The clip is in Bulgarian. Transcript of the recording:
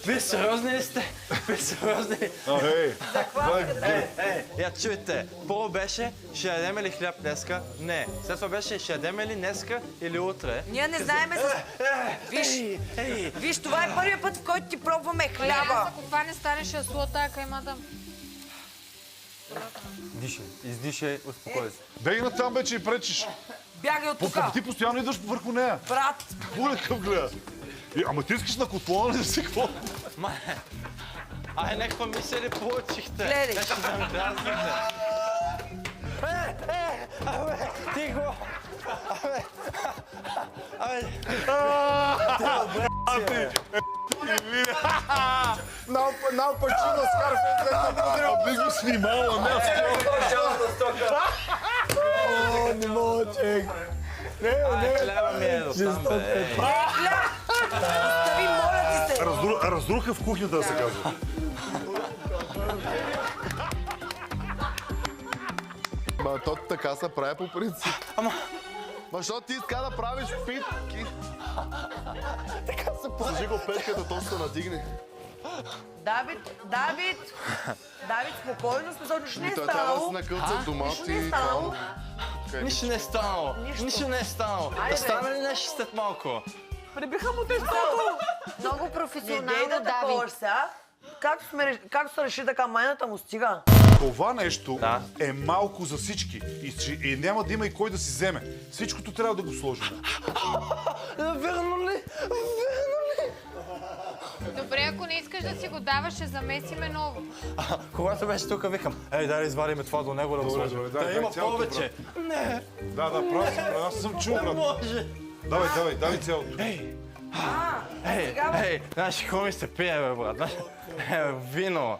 Вие сериозни ли сте? Вие сериозни ли? Я чуйте, първо беше, ще ядем ли хляб днеска? Не. След това беше, ще ядем ли днеска или утре? Ние не знаеме за... Виж, това е първият път, в който ти пробваме хляба. Ако това не стане, ще сло тая каймата. Дишай, издишай, успокой се. Беги натам, бе, че й пречиш. Бягай от тук. Ти постоянно идваш върху нея. Брат, Буле къв гледа. Ама ти искаш на котлона ли да си какво? Ай, някаква мисия ли получихте? Гледай. Беше да ме дразните. Абе, ти го! Абе, Нал Пачино Скарфейс, би го снимала, не О, не мога, човек. хляба ми е до там, бе. остави, моля ти се. Разруха в кухнята, да се казва. Ма, то така се прави по принцип. Ма, защото ти иска да правиш питки. Така се прави. Сложи го петката, то се надигне. Давид, спокойно, нищо не е Той трябва да станало. се накълца Нищо не е домати. станало. Нищо не е станало. Нищо не е станало. Айде, Да стане ли нещо след малко? Прибиха му тестото. Много Не дей професионално, да таковаш Давид. сега. Както се реши така, майната му стига. Това нещо е малко за всички и няма да има и кой да си вземе. Всичкото трябва да го сложим. Верно ли? Добре, ако не искаш да си го даваш, ще замесиме ново. Когато беше тук, викам, ей, дай да извадим това до него да го сложим. Да има повече. Не, Да, прав си, аз съм чул, брат. може. Давай цялото. Ей, знаеш какво ми се пие, бе, брат? Вино.